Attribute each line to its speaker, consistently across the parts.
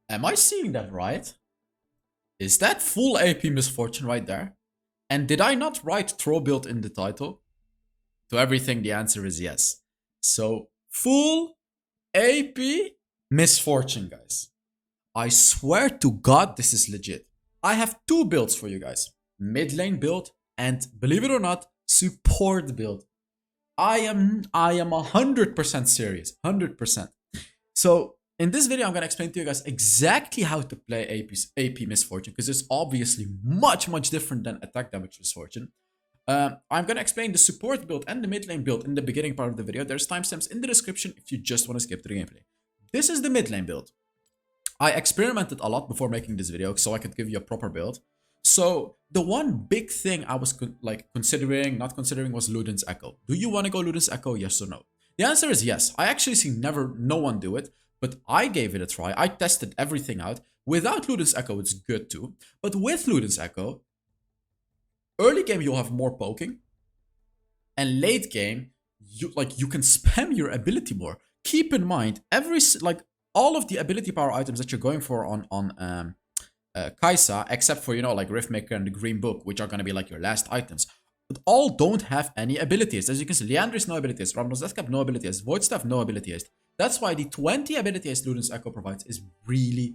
Speaker 1: Am I seeing that right? Is that full AP misfortune right there? And did I not write throw build in the title? To everything, the answer is yes. So, full AP misfortune, guys. I swear to God, this is legit. I have two builds for you guys. Mid lane build and, believe it or not, support build. I am 100% serious. 100%. So in this video, I'm going to explain to you guys exactly how to play AP Misfortune, because it's obviously much different than attack damage Misfortune. I'm going to explain the support build and the mid lane build in the beginning part of the video. There's timestamps in the description if you just want to skip to the gameplay. This is the mid lane build. I experimented a lot before making this video so I could give you a proper build. So the one big thing I was not considering was Luden's Echo. Do you want to go Luden's Echo, yes or no? The answer is yes. I actually see no one do it, but I gave it a try. I tested everything out. Without Luden's Echo, it's good too. But with Luden's Echo, early game you'll have more poking, and late game you can spam your ability more. Keep in mind, all of the ability power items that you're going for on Kaisa, except for like Riftmaker and the Green Book, which are gonna be like your last items, but all don't have any abilities. As you can see, Liandry's no abilities, Ramnos Deathcap no abilities, Void Staff no abilities. That's why the 20 abilities Luden's Echo provides is really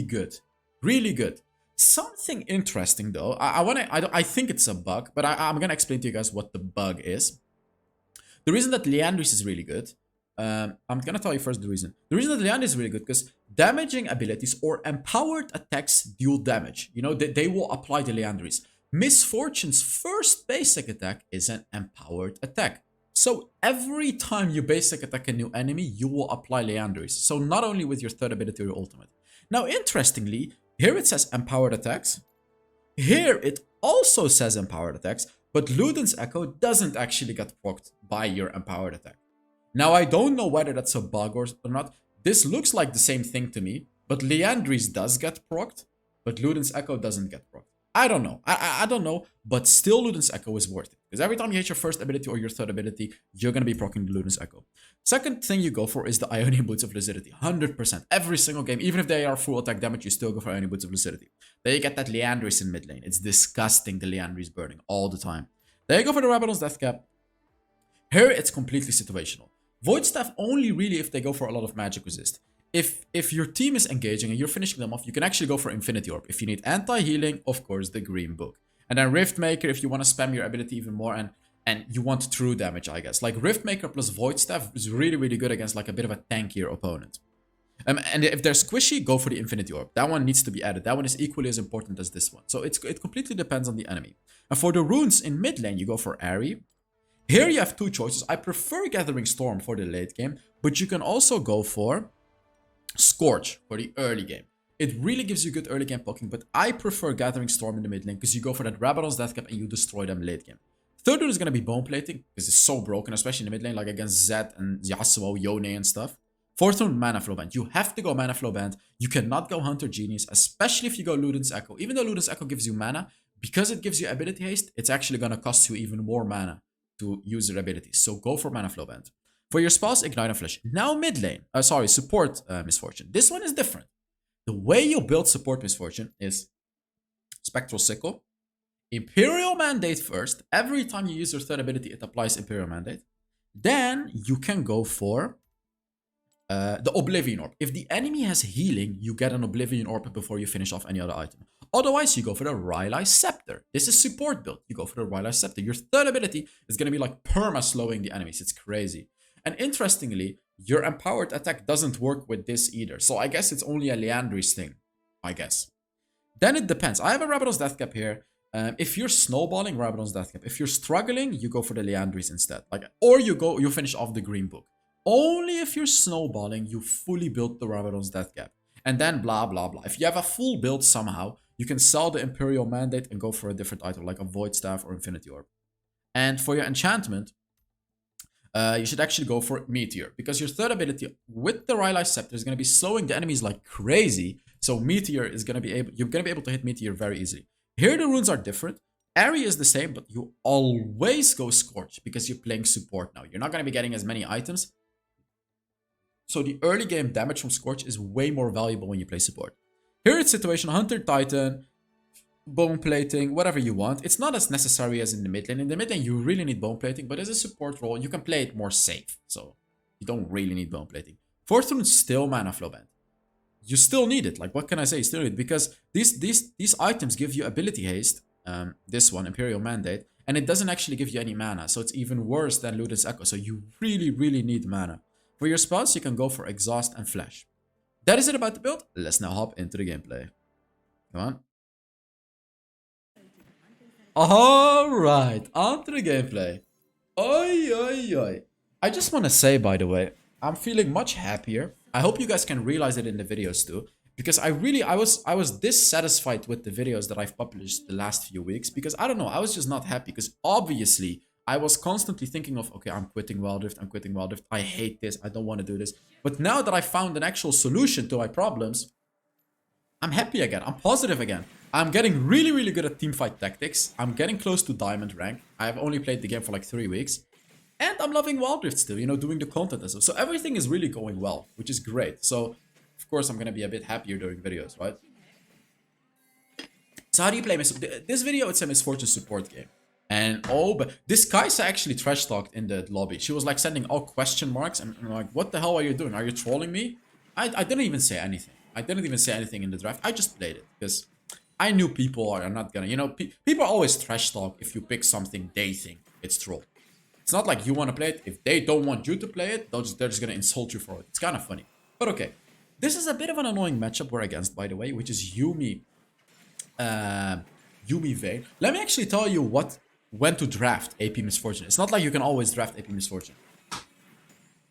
Speaker 1: good, really good. Something interesting though, I think it's a bug, but I'm gonna explain to you guys what the bug is. The reason that Liandry's is really good, I'm gonna tell you first the reason. The reason that Liandry's is really good because damaging abilities or empowered attacks deal damage. They will apply the Liandry's. Misfortune's first basic attack is an empowered attack. So every time you basic attack a new enemy, you will apply Liandry's. So not only with your third ability or your ultimate. Now, interestingly, here it says empowered attacks. Here it also says empowered attacks, but Luden's Echo doesn't actually get procced by your empowered attack. Now, I don't know whether that's a bug or not. This looks like the same thing to me, but Liandry's does get procced, but Luden's Echo doesn't get procced. I don't know. I don't know, but still Luden's Echo is worth it. Because every time you hit your first ability or your third ability, you're going to be proccing the Luden's Echo. Second thing you go for is the Ionian Boots of Lucidity. 100%. Every single game, even if they are full attack damage, you still go for Ionian Boots of Lucidity. Then you get that Liandry's in mid lane. It's disgusting, the Liandry's burning all the time. Then you go for the Rabadon's Deathcap. Here, it's completely situational. Void Staff only really if they go for a lot of magic resist. If your team is engaging and you're finishing them off, you can actually go for Infinity Orb. If you need anti-healing, of course, the Green Book. And then Riftmaker if you want to spam your ability even more and you want true damage, I guess. Like Riftmaker plus Void Staff is really good against like a bit of a tankier opponent. And if they're squishy, go for the Infinity Orb. That one needs to be added. That one is equally as important as this one. So it completely depends on the enemy. And for the runes in mid lane, you go for Airy. Here you have two choices. I prefer Gathering Storm for the late game, but you can also go for Scorch for the early game. It really gives you good early game poking, but I prefer Gathering Storm in the mid lane because you go for that Rabadon's Deathcap and you destroy them late game. Third one is going to be Bone Plating because it's so broken, especially in the mid lane, like against Zed and Yasuo, Yone and stuff. Fourth one, Mana Flow Band. You have to go Mana Flow Band. You cannot go Hunter Genius, especially if you go Luden's Echo. Even though Luden's Echo gives you mana, because it gives you ability haste, it's actually going to cost you even more mana to use your abilities. So go for Mana Flow Band. For your spells, Ignite and Flash. Now mid lane. Support Misfortune. This one is different. The way you build support Misfortune is Spectral Sickle, Imperial Mandate first. Every time you use your third ability, it applies Imperial Mandate. Then you can go for the Oblivion Orb. If the enemy has healing, you get an Oblivion Orb before you finish off any other item. Otherwise, you go for the Rylai Scepter. This is support build. You go for the Rylai Scepter. Your third ability is going to be like perma-slowing the enemies. It's crazy. And interestingly, your empowered attack doesn't work with this either. So I guess it's only a Liandry's thing. I guess. Then it depends. I have a Rabadon's Deathcap here. If you're snowballing, Rabadon's Deathcap. If you're struggling, you go for the Liandry's instead. Or you finish off the Green Book. Only if you're snowballing, you fully build the Rabadon's Deathcap. And then blah, blah, blah. If you have a full build somehow, you can sell the Imperial Mandate and go for a different item, like a Void Staff or Infinity Orb. And for your enchantment, you should actually go for Meteor. Because your third ability with the Rylai Scepter is going to be slowing the enemies like crazy. So Meteor is going to be able, you're going to be able to hit Meteor very easily. Here the runes are different. Airy is the same, but you always go Scorch because you're playing support now. You're not going to be getting as many items. So the early game damage from Scorch is way more valuable when you play support. Here it's situation Hunter Titan, bone plating, whatever you want. It's not as necessary as in the mid lane. In the mid lane, you really need bone plating, but as a support role, you can play it more safe. So you don't really need bone plating. Fourth rune is still mana flow band. You still need it. Like, what can I say? You still need it because these items give you ability haste. This one, Imperial Mandate, and it doesn't actually give you any mana. So it's even worse than Ludens Echo. So you really, really need mana. For your spells, you can go for Exhaust and Flash. That is it about the build. Let's now hop into the gameplay. Come on. Alright, on to the gameplay. Oi, oi, oi. I just want to say, by the way, I'm feeling much happier. I hope you guys can realize it in the videos too. Because I was dissatisfied with the videos that I've published the last few weeks. Because I don't know, I was just not happy. Because obviously, I was constantly thinking of, okay, I'm quitting Wild Rift, I'm quitting Wild Rift. I hate this, I don't want to do this. But now that I found an actual solution to my problems, I'm happy again, I'm positive again. I'm getting really, really good at teamfight tactics. I'm getting close to diamond rank. I've only played the game for like 3 weeks. And I'm loving Wild Rift still, you know, doing the content and stuff. So everything is really going well, which is great. So, of course, I'm going to be a bit happier during videos, right? So how do you play this video? It's a Misfortune support game. And oh, but this Kai'Sa actually trash talked in the lobby. She was like sending all question marks. And I'm like, what the hell are you doing? Are you trolling me? I didn't even say anything. I didn't even say anything in the draft. I just played it because I knew people are not gonna, you know, people always trash talk if you pick something they think it's troll. It's not like you want to play it. If they don't want you to play it, they're just gonna insult you for it. It's kind of funny. But okay. This is a bit of an annoying matchup we're against, by the way, which is Yuumi Vayne. Let me actually tell you when to draft AP Misfortune. It's not like you can always draft AP Misfortune.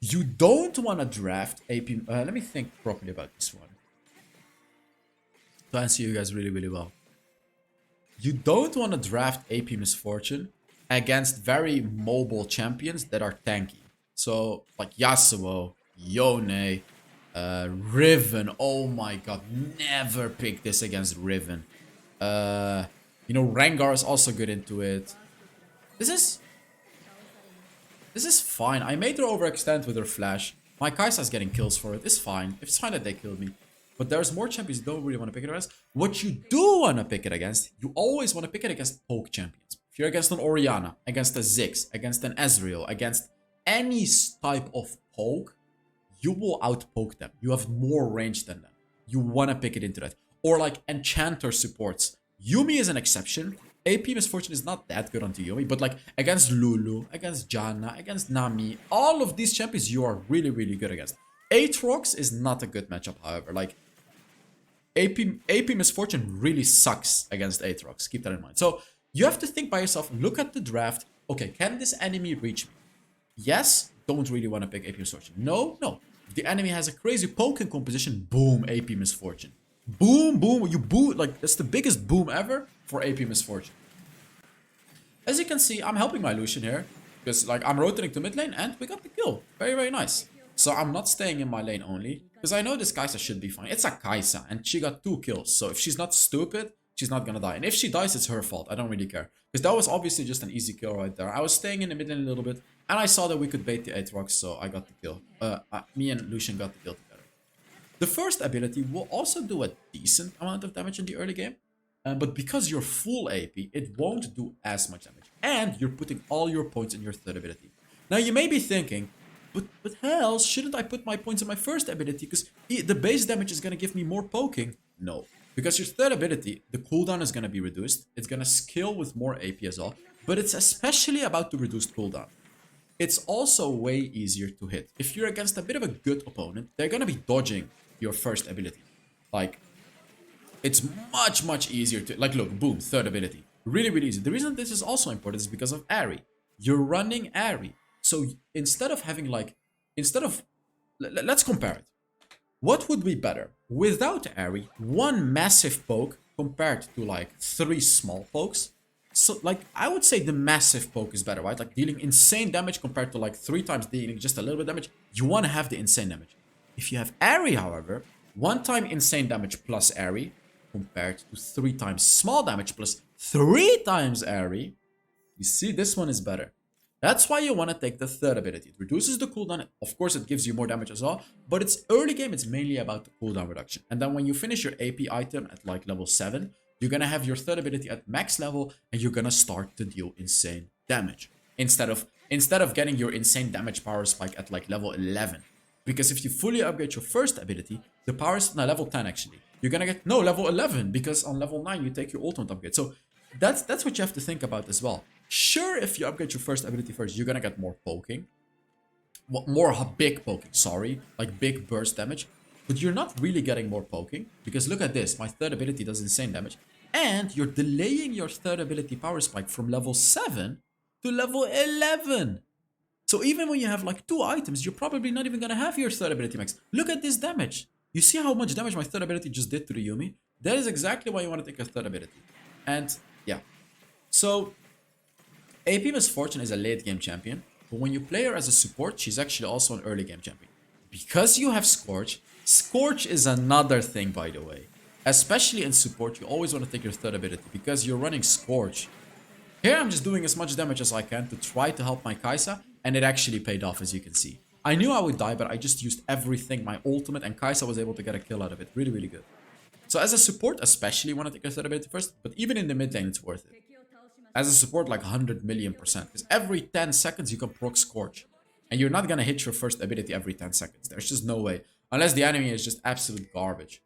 Speaker 1: You don't want to draft AP... let me think properly about this one. To answer you guys really, really well. You don't want to draft AP Misfortune against very mobile champions that are tanky. So, like Yasuo, Yone, Riven. Oh my god, never pick this against Riven. You know, Rengar is also good into it. This is fine. I made her overextend with her flash. My Kai'Sa's getting kills for it. It's fine. It's fine that they killed me. But there's more champions you don't really want to pick it against. What you do want to pick it against, you always want to pick it against poke champions. If you're against an Orianna, against a Ziggs, against an Ezreal, against any type of poke, you will outpoke them. You have more range than them. You want to pick it into that. Or like Enchanter supports. Yuumi is an exception. AP Misfortune is not that good onto Yuumi, but like against Lulu, against Janna, against Nami, all of these champions you are really, really good against. Aatrox is not a good matchup, however. Like, AP Misfortune really sucks against Aatrox. Keep that in mind. So, you have to think by yourself, look at the draft. Okay, can this enemy reach me? Yes, don't really want to pick AP Misfortune. No, no. If the enemy has a crazy poking composition, boom, AP Misfortune. Boom, boom, you boom. Like, that's the biggest boom ever for AP Misfortune. As you can see, I'm helping my Lucian here. Because, like, I'm rotating to mid lane and we got the kill. Very, very nice. So I'm not staying in my lane only. Because I know this Kai'Sa should be fine. It's a Kai'Sa and she got 2 kills. So if she's not stupid, she's not gonna die. And if she dies, it's her fault. I don't really care. Because that was obviously just an easy kill right there. I was staying in the mid lane a little bit. And I saw that we could bait the Aatrox, so I got the kill. Me and Lucian got the kill together. The first ability will also do a decent amount of damage in the early game. But because you're full AP, it won't do as much damage. And you're putting all your points in your third ability. Now you may be thinking, but hell, shouldn't I put my points in my first ability? Because the base damage is going to give me more poking. No. Because your third ability, the cooldown is going to be reduced. It's going to scale with more AP as well. But it's especially about the reduced cooldown. It's also way easier to hit. If you're against a bit of a good opponent, they're going to be dodging your first ability. Like, it's much, much easier to... Like, look, boom, third ability. Really, really easy. The reason this is also important is because of Ahri. You're running Ahri. So instead of having like... Let's compare it. What would be better? Without Ahri, one massive poke compared to like 3 small pokes. So like, I would say the massive poke is better, right? Like dealing insane damage compared to like 3 times dealing just a little bit damage. You want to have the insane damage. If you have Ahri, however, 1 time insane damage plus Ahri compared to 3 times small damage plus 3 times Ahri, you see this one is better. That's why you want to take the third ability. It reduces the cooldown. Of course, it gives you more damage as well. But it's early game, it's mainly about the cooldown reduction. And then when you finish your AP item at like level 7, you're going to have your third ability at max level and you're going to start to deal insane damage. Instead of getting your insane damage power spike at like level 11. Because if you fully upgrade your first ability, the power is now level 10 actually. You're going to get, no, level 11 because on level 9 you take your ultimate upgrade. So that's what you have to think about as well. Sure, if you upgrade your first ability first, you're gonna get more poking. More big poking, sorry. Like big burst damage. But you're not really getting more poking. Because look at this. My third ability does insane damage. And you're delaying your third ability power spike from level 7 to level 11. So even when you have like 2 items, you're probably not even gonna have your third ability max. Look at this damage. You see how much damage my third ability just did to the Yumi? That is exactly why you want to take a third ability. And yeah. So AP Misfortune is a late game champion, but when you play her as a support, she's actually also an early game champion. Because you have Scorch, Scorch is another thing, by the way. Especially in support, you always want to take your third ability because you're running Scorch. Here I'm just doing as much damage as I can to try to help my Kai'Sa, and it actually paid off, as you can see. I knew I would die, but I just used everything, my ultimate, and Kai'Sa was able to get a kill out of it. Really, really good. So as a support, especially want to take your third ability first, but even in the mid lane, it's worth it. As a support, like 100 million %. Because every 10 seconds, you can proc Scorch. And you're not going to hit your first ability every 10 seconds. There's just no way. Unless the enemy is just absolute garbage.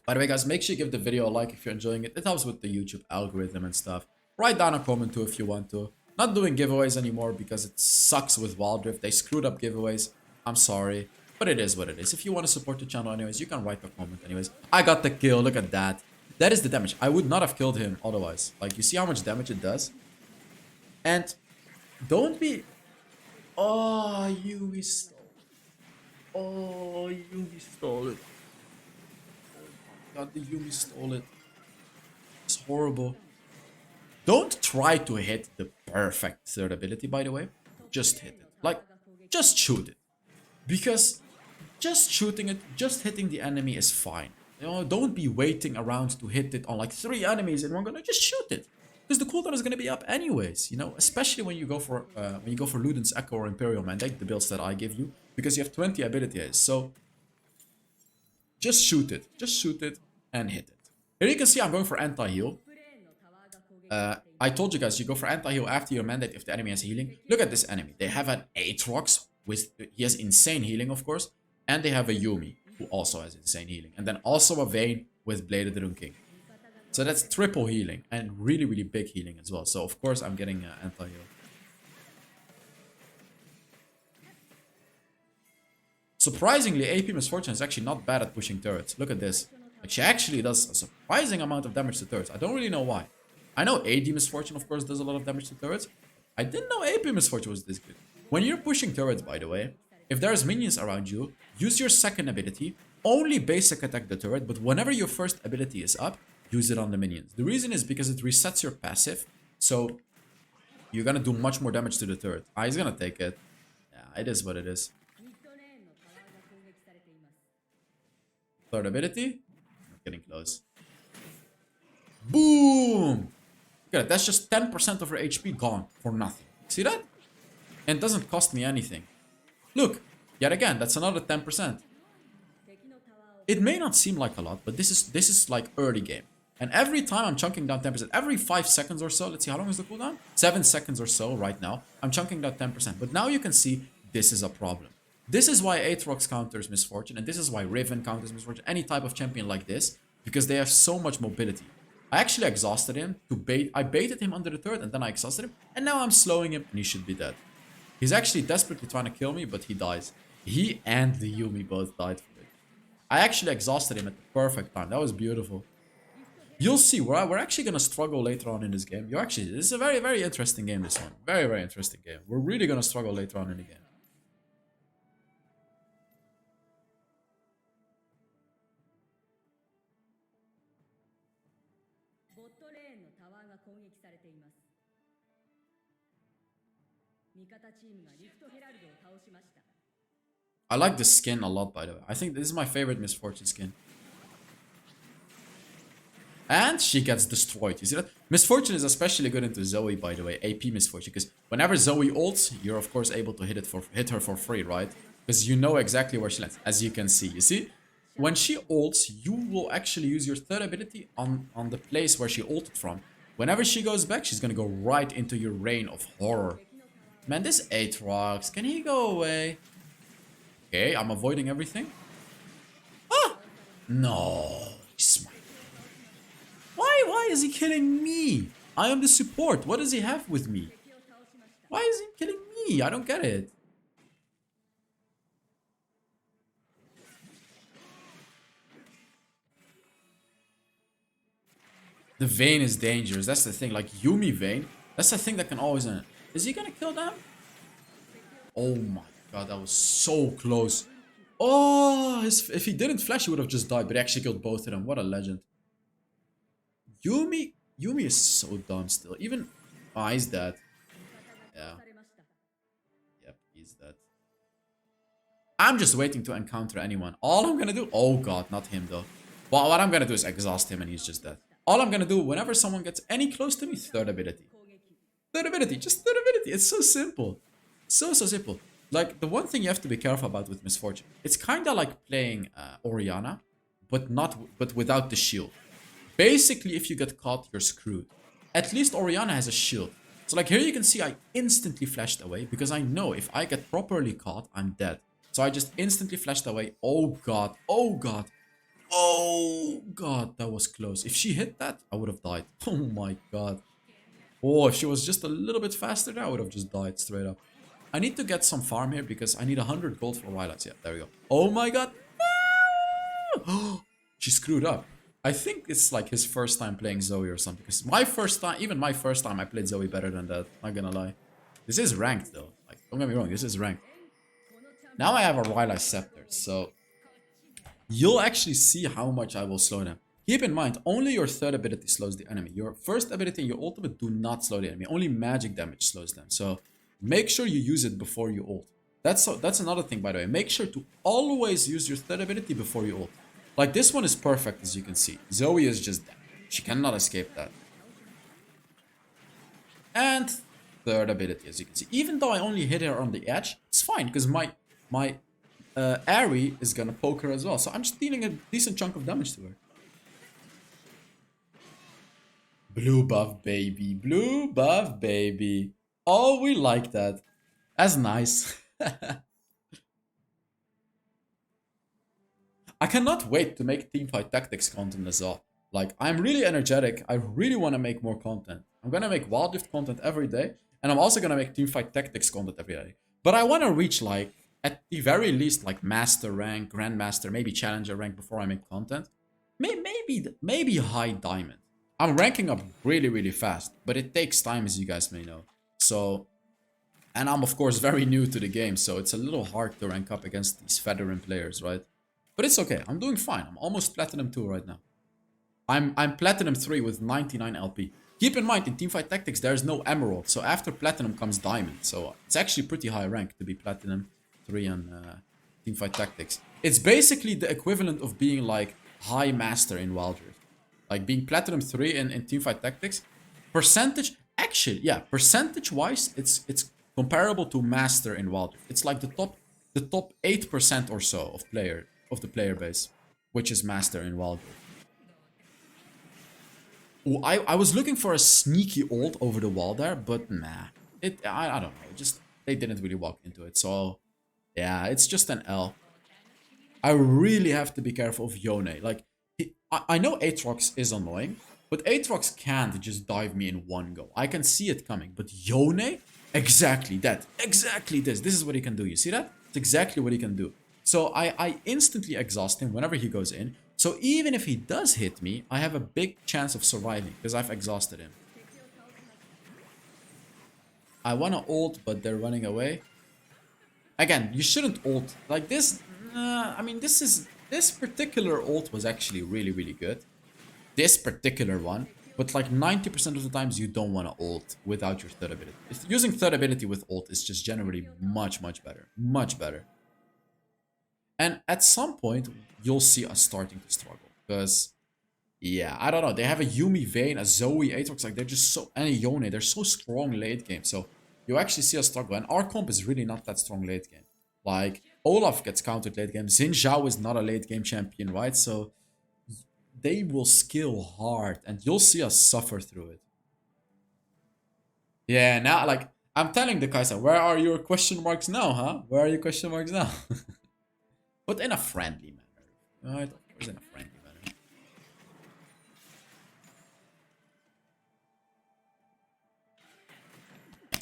Speaker 1: By the way, guys, make sure you give the video a like if you're enjoying it. It helps with the YouTube algorithm and stuff. Write down a comment too if you want to. Not doing giveaways anymore because it sucks with Wild Rift. They screwed up giveaways. I'm sorry. But it is what it is. If you want to support the channel anyways, you can write a comment anyways. I got the kill. Look at that. That is the damage. I would not have killed him otherwise. Like, you see how much damage it does? And don't be... Oh, Yugi stole it. Oh, Yugi stole it. Oh my god, the Yugi stole it. It's horrible. Don't try to hit the perfect third ability, by the way. Just hit it. Like, just shoot it. Because just shooting it, just hitting the enemy is fine. You know, don't be waiting around to hit it on like 3 enemies and we're gonna just shoot it. Because the cooldown is gonna be up anyways, you know, especially when you go for Luden's Echo or Imperial Mandate, the builds that I give you, because you have 20 abilities. So just shoot it. Just shoot it and hit it. Here you can see I'm going for anti-heal. I told you guys, you go for anti-heal after your mandate if the enemy has healing. Look at this enemy. They have an Aatrox with, he has insane healing, of course. And they have a Yuumi, who also has insane healing. And then also a Vayne with Bladed Rune King. So that's triple healing. And really, really big healing as well. So of course I'm getting anti-heal. Surprisingly, AP Misfortune is actually not bad at pushing turrets. Look at this. Like, she actually does a surprising amount of damage to turrets. I don't really know why. I know AD Misfortune, of course, does a lot of damage to turrets. I didn't know AP Misfortune was this good. When you're pushing turrets, by the way, if there's minions around you, use your second ability, only basic attack the turret, but whenever your first ability is up, use it on the minions. The reason is because it resets your passive, so you're gonna do much more damage to the turret. Ah, he's gonna take it. Yeah, it is what it is. Third ability, getting close. Boom! Look at it, that's just 10% of her HP gone for nothing. See that? And it doesn't cost me anything. Look, yet again, that's another 10%. It may not seem like a lot, but this is like early game. And every time I'm chunking down 10%, every 5 seconds or so, let's see, how long is the cooldown? 7 seconds or so right now, I'm chunking down 10%. But now you can see this is a problem. This is why Aatrox counters Misfortune, and this is why Riven counters Misfortune, any type of champion like this, because they have so much mobility. I actually exhausted him to bait. I baited him under the turret and then I exhausted him, and now I'm slowing him and he should be dead. He's actually desperately trying to kill me, but he dies. He and the Yuumi both died for it. I actually exhausted him at the perfect time. That was beautiful. You'll see, we're actually going to struggle later on in this game. This is a very, very interesting game, this one. Very, very interesting game. We're really going to struggle later on in the game. I like the skin a lot, by the way. I think this is my favorite Misfortune skin. And she gets destroyed. You see that? Misfortune is especially good into Zoe, by the way. AP Misfortune. Because whenever Zoe ults, you're of course able to hit her for free, right? Because you know exactly where she lands. As you can see. You see? When she ults, you will actually use your third ability on the place where she ulted from. Whenever she goes back, she's gonna go right into your reign of horror. Man, this Aatrox, can he go away? Okay, I'm avoiding everything. Ah! No. He's why is he killing me? I am the support. What does he have with me? Why is he killing me? I don't get it. The Vayne is dangerous. That's the thing. Like Yumi Vayne, that's the thing that can always end. Is he gonna kill them? Oh my god, that was so close. Oh, if he didn't flash, he would have just died. But he actually killed both of them. What a legend. Yumi is so dumb still. Even... Oh, he's dead. Yeah. Yep, he's dead. I'm just waiting to encounter anyone. All I'm gonna do... Oh god, not him though. Well, what I'm gonna do is exhaust him and he's just dead. All I'm gonna do whenever someone gets any close to me, third ability. Third ability, just third ability. It's so simple. So simple. Like, the one thing you have to be careful about with Misfortune, it's kind of like playing Orianna, but without the shield. Basically, if you get caught, you're screwed. At least Orianna has a shield. So like here you can see I instantly flashed away because I know if I get properly caught, I'm dead. So I just instantly flashed away. Oh god, oh god. Oh god, that was close. If she hit that, I would have died. Oh my god. Oh, if she was just a little bit faster, I would have just died straight up. I need to get some farm here because I need 100 gold for Wildlights. Yeah, there we go. Oh my god. No! She screwed up. I think it's like his first time playing Zoe or something. Because even my first time, I played Zoe better than that. Not gonna lie. This is ranked though. Like, don't get me wrong, this is ranked. Now I have a Wildlight Scepter, so you'll actually see how much I will slow them. Keep in mind, only your third ability slows the enemy. Your first ability and your ultimate do not slow the enemy. Only magic damage slows them. So make sure you use it before you ult. That's another thing, by the way. Make sure to always use your third ability before you ult. Like, this one is perfect, as you can see. Zoe is just dead. She cannot escape that. And third ability, as you can see. Even though I only hit her on the edge, it's fine, because my Aerie is gonna poke her as well. So I'm just dealing a decent chunk of damage to her. Blue buff, baby. Blue buff, baby. Oh, we like that. That's nice. I cannot wait to make Teamfight Tactics content as well. Like, I'm really energetic. I really want to make more content. I'm going to make Wild Rift content every day. And I'm also going to make Teamfight Tactics content every day. But I want to reach, like, at the very least, like, Master rank, Grandmaster, maybe Challenger rank before I make content. Maybe High Diamond. I'm ranking up really, really fast. But it takes time, as you guys may know. So... And I'm, of course, very new to the game. So it's a little hard to rank up against these veteran players, right? But it's okay. I'm doing fine. I'm almost Platinum 2 right now. I'm Platinum 3 with 99 LP. Keep in mind, in Teamfight Tactics, there's no Emerald. So after Platinum comes Diamond. So it's actually pretty high rank to be Platinum 3 on Teamfight Tactics. It's basically the equivalent of being like High Master in Wild Rift. Like being Platinum 3 in Teamfight Tactics. Percentage, actually, yeah, percentage-wise, it's comparable to Master in Wild Rift. It's like the top 8% or so of the player base, which is Master in Wild Rift. Ooh, I was looking for a sneaky ult over the wall there, but nah. I don't know. Just they didn't really walk into it. So yeah, it's just an L. I really have to be careful of Yone. Like, I know Aatrox is annoying, but Aatrox can't just dive me in one go. I can see it coming, but Yone, exactly that. Exactly this. This is what he can do. You see that? It's exactly what he can do. So I instantly exhaust him whenever he goes in. So even if he does hit me, I have a big chance of surviving because I've exhausted him. I want to ult, but they're running away. Again, you shouldn't ult. Like this, I mean, this particular ult was actually really, really good. This particular one. But like 90% of the times you don't want to ult without your third ability. Using third ability with ult is just generally much, much better. Much better. And at some point, you'll see us starting to struggle. Because Yeah, I don't know. They have a Yumi, Vayne, a Zoe, Aatrox. Like, they're just so... And a Yone. They're so strong late game. So, you actually see us struggle. And our comp is really not that strong late game. Like, Olaf gets countered late game. Xin Zhao is not a late game champion, right? So, they will skill hard. And you'll see us suffer through it. Yeah, now, like, I'm telling the Kai'Sa, where are your question marks now, huh? Where are your question marks now? But in a friendly manner. Right? Of course, in a friendly manner.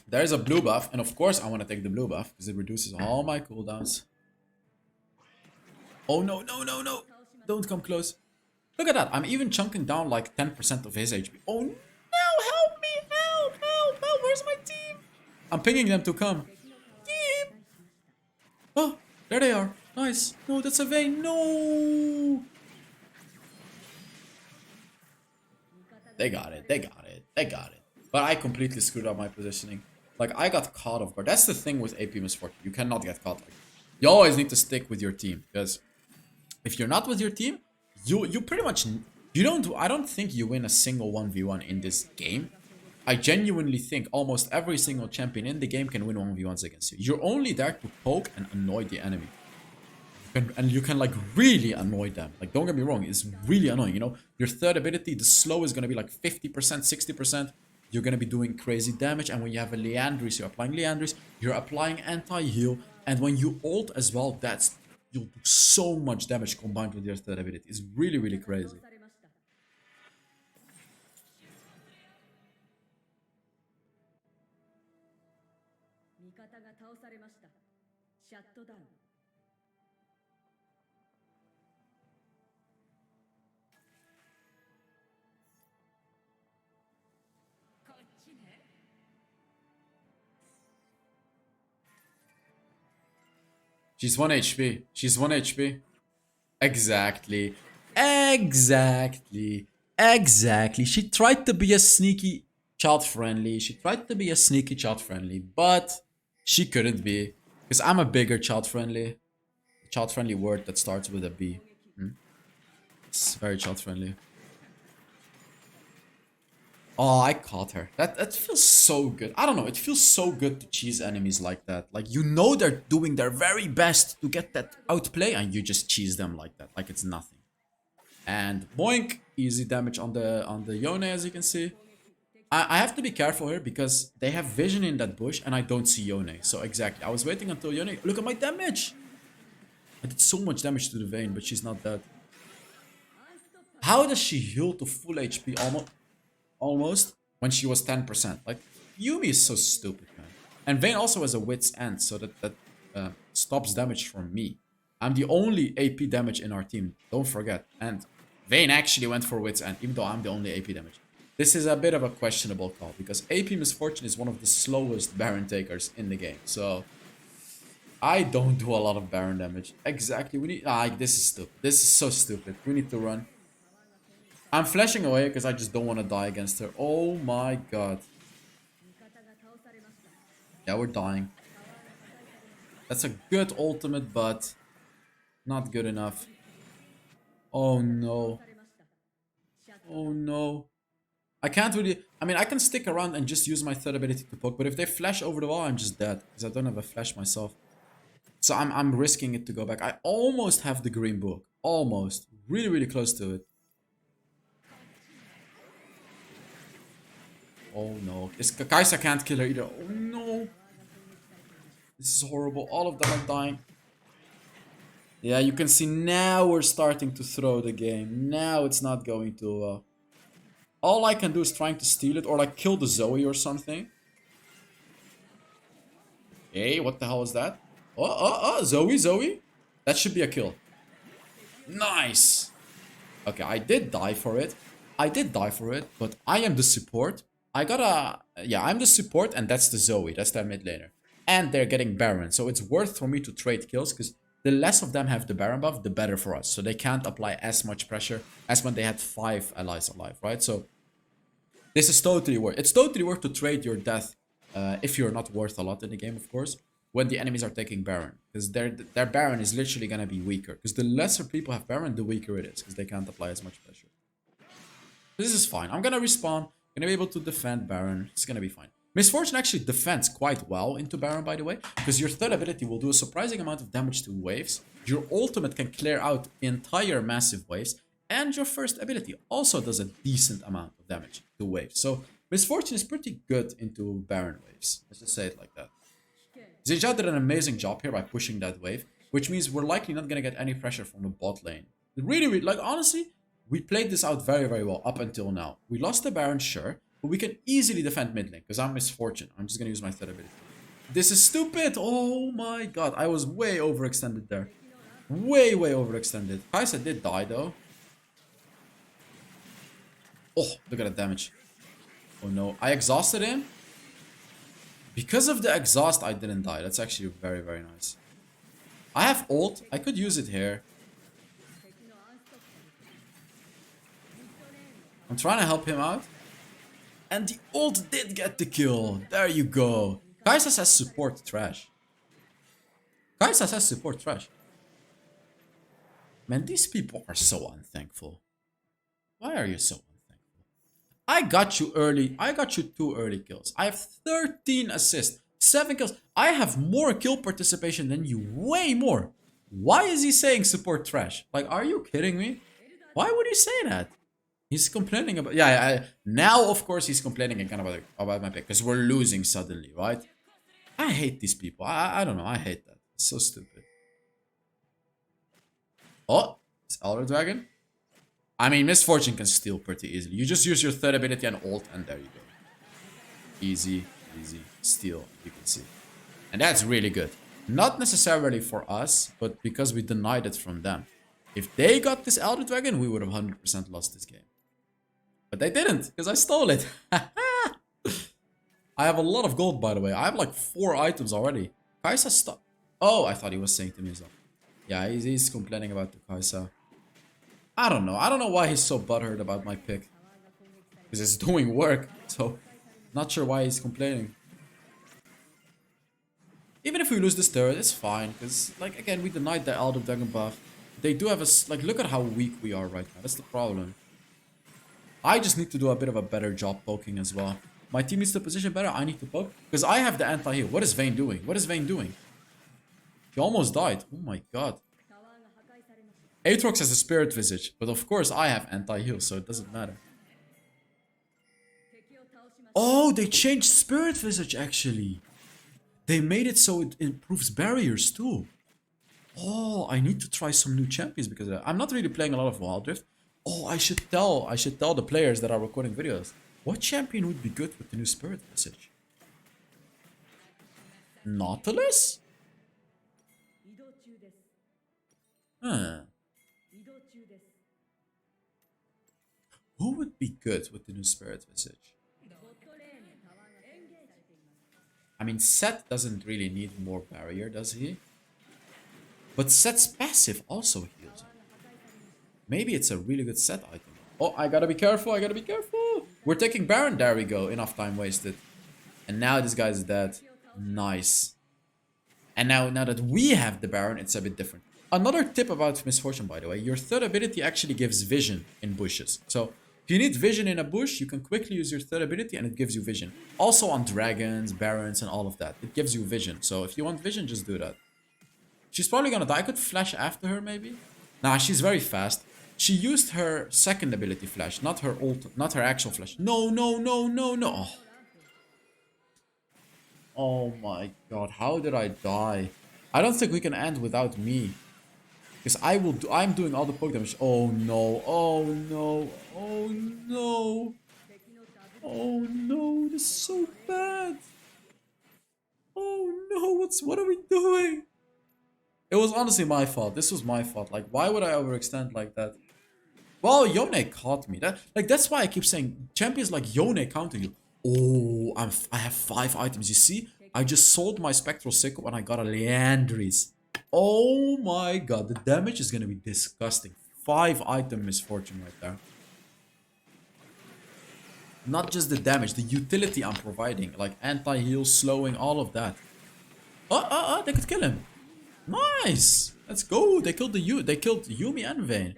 Speaker 1: There's a blue buff, and of course I want to take the blue buff, because it reduces all my cooldowns. Oh no, no, no, no! Don't come close. Look at that, I'm even chunking down like 10% of his HP. Oh no, help me, help, help, help, where's my team? I'm pinging them to come. Team! Oh, there they are. Nice. No, that's a Vayne. No! They got it, they got it, they got it. But I completely screwed up my positioning. Like, I got caught off guard. That's the thing with AP Misfortune. You cannot get caught like that. You always need to stick with your team. Because if you're not with your team, you pretty much... I don't think you win a single 1v1 in this game. I genuinely think almost every single champion in the game can win 1v1s against you. You're only there to poke and annoy the enemy. And you can like really annoy them. Like, don't get me wrong, it's really annoying, you know? Your third ability, the slow is gonna be like 50%, 60%. You're gonna be doing crazy damage, and when you have a Leandris, you're applying Leandris, you're applying anti-heal, and when you ult as well, you'll do so much damage combined with your third ability. It's really, really crazy. She's 1 HP. She's 1 HP. Exactly. Exactly. Exactly. She tried to be a sneaky child friendly. She tried to be a sneaky child friendly, but she couldn't be. Because I'm a bigger child friendly. Child friendly word that starts with a B. It's very child friendly. Oh, I caught her. That feels so good. I don't know. It feels so good to cheese enemies like that. Like, you know they're doing their very best to get that outplay, and you just cheese them like that. Like it's nothing. And boink, easy damage on the Yone, as you can see. I have to be careful here because they have vision in that bush, and I don't see Yone. So exactly, I was waiting until Yone. Look at my damage. I did so much damage to the Vayne, but she's not dead. How does she heal to full HP almost when she was 10%? Like, Yumi is so stupid, man. And Vayne also has a wit's end, so that stops damage from me. I'm the only AP damage in our team, don't forget. And Vayne actually went for wit's end, even though I'm the only AP damage. This is a bit of a questionable call, because AP Misfortune is one of the slowest Baron takers in the game. So, I don't do a lot of Baron damage. Exactly, we need... this is stupid. This is so stupid. We need to run. I'm flashing away because I just don't want to die against her. Oh my god. Yeah, we're dying. That's a good ultimate, but not good enough. Oh no. Oh no. I can't really... I mean, I can stick around and just use my third ability to poke, but if they flash over the wall, I'm just dead. Because I don't have a flash myself. So I'm risking it to go back. I almost have the green book. Almost. Really, really close to it. Oh no. Kai'Sa can't kill her either. Oh no. This is horrible. All of them are dying. Yeah, you can see now we're starting to throw the game. Now it's not going too well. All I can do is trying to steal it or like kill the Zoe or something. Hey, what the hell is that? Oh, Zoe. That should be a kill. Nice. Okay, I did die for it. But I am the support. I'm the support, and that's the Zoe. That's their mid laner. And they're getting Baron, so it's worth for me to trade kills, because the less of them have the Baron buff, the better for us. So they can't apply as much pressure as when they had 5 allies alive, right? So this is totally worth. It's totally worth to trade your death, if you're not worth a lot in the game, of course, when the enemies are taking Baron. Because their Baron is literally going to be weaker. Because the lesser people have Baron, the weaker it is, because they can't apply as much pressure. This is fine. I'm gonna respawn. Gonna be able to defend Baron. It's gonna be fine. Misfortune actually defends quite well into Baron, by the way, because your third ability will do a surprising amount of damage to waves. Your ultimate can clear out entire massive waves, and your first ability also does a decent amount of damage to waves. So Misfortune is pretty good into Baron waves. Let's just say it like that. Zija did an amazing job here by pushing that wave, which means we're likely not gonna get any pressure from the bot lane. Really, like honestly, we played this out very, very well up until now. We lost the Baron, sure, but we can easily defend mid lane because I'm Misfortune. I'm just gonna use my third ability. This is stupid! Oh my god, I was way overextended there. Way, way overextended. Kai'Sa did die though. Oh, look at that damage. Oh no, I exhausted him. Because of the exhaust, I didn't die. That's actually very, very nice. I have ult. I could use it here. I'm trying to help him out. And the ult did get the kill. There you go. Kai'Sa says support trash. Kai'Sa says support trash. Man, these people are so unthankful. Why are you so unthankful? I got you early. I got you 2 early kills. I have 13 assists. 7 kills. I have more kill participation than you. Way more. Why is he saying support trash? Like, are you kidding me? Why would he say that? He's complaining about... Yeah, now, of course, he's complaining again about my pick. Because we're losing suddenly, right? I hate these people. I don't know. I hate that. It's so stupid. Oh, it's Elder Dragon. I mean, Misfortune can steal pretty easily. You just use your third ability and ult, and there you go. Easy, easy. Steal, you can see. And that's really good. Not necessarily for us, but because we denied it from them. If they got this Elder Dragon, we would have 100% lost this game. But they didn't, because I stole it. I have a lot of gold, by the way. I have like 4 items already. Kai'Sa stop. Oh, I thought he was saying to me as well. Yeah, he's complaining about the Kai'Sa. I don't know. I don't know why he's so butthurt about my pick. Because it's doing work. So, not sure why he's complaining. Even if we lose this turret, it's fine. Because, like, again, we denied the Elder Dragon buff. They do have a... Like, look at how weak we are right now. That's the problem. I just need to do a bit of a better job poking as well. My team needs to position better. I need to poke. Because I have the anti-heal. What is Vayne doing? What is Vayne doing? He almost died. Oh my god. Aatrox has a Spirit Visage. But of course I have anti-heal. So it doesn't matter. Oh, they changed Spirit Visage actually. They made it so it improves barriers too. Oh, I need to try some new champions because I'm not really playing a lot of Wild Rift. Oh, I should tell the players that are recording videos. What champion would be good with the new Spirit Visage? Nautilus? Huh. Who would be good with the new Spirit Visage? I mean, Seth doesn't really need more barrier, does he? But Seth's passive also heals him. Maybe it's a really good Seth item. Oh, I gotta be careful, I gotta be careful. We're taking Baron, there we go. Enough time wasted. And now this guy's dead. Nice. And now that we have the Baron, it's a bit different. Another tip about Misfortune, by the way. Your third ability actually gives vision in bushes. So, if you need vision in a bush, you can quickly use your third ability and it gives you vision. Also on dragons, barons, and all of that. It gives you vision. So, if you want vision, just do that. She's probably gonna die. I could flash after her, maybe. Nah, she's very fast. She used her second ability flash, not her not her actual flash. No, no, no, no, no. Oh. Oh my god, how did I die? I don't think we can end without me. Because I'm doing all the poke damage. Oh no, oh no, oh no. Oh no, this is so bad. Oh no, what are we doing? It was honestly my fault. This was my fault. Like, why would I overextend like that? Well, Yone caught me. That's why I keep saying champions like Yone counter you. Oh, I have 5 items. You see? I just sold my Spectral Sickle and I got a Leandris. Oh my god, the damage is gonna be disgusting. 5 item Misfortune right there. Not just the damage, the utility I'm providing. Like anti-heal, slowing, all of that. They could kill him. Nice! Let's go! They killed Yumi and Vayne.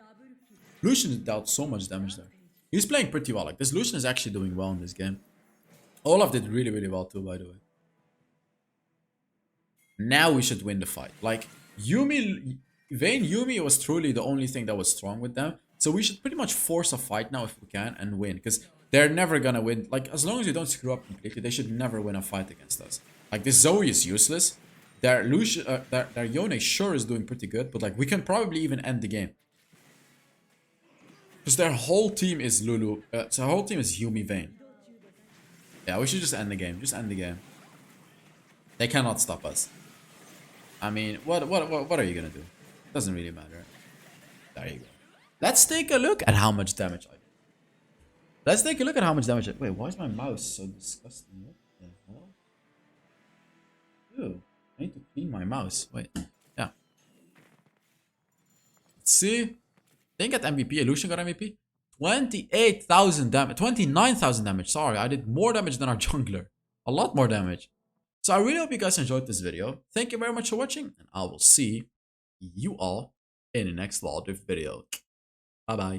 Speaker 1: Lucian dealt so much damage there. He's playing pretty well. Like, this Lucian is actually doing well in this game. Olaf did really, really well too, by the way. Now we should win the fight. Like, Vayne Yumi was truly the only thing that was strong with them. So we should pretty much force a fight now if we can and win. Because they're never gonna win. Like, as long as you don't screw up completely, they should never win a fight against us. Like, this Zoe is useless. Their Yone sure is doing pretty good. But, like, we can probably even end the game. Because their whole team is Lulu. So their whole team is Yumi Vayne. Yeah, we should just end the game. Just end the game. They cannot stop us. I mean, what are you gonna do? Doesn't really matter. There you go. Let's take a look at how much damage I did. Let's take a look at how much damage I... Wait, why is my mouse so disgusting? What the hell? Ew. I need to clean my mouse. Wait. Yeah. Let's see. Didn't get MVP. Illusion got MVP. 28,000 damage. 29,000 damage. Sorry, I did more damage than our jungler. A lot more damage. So I really hope you guys enjoyed this video. Thank you very much for watching. And I will see you all in the next HellsDevil video. Bye bye.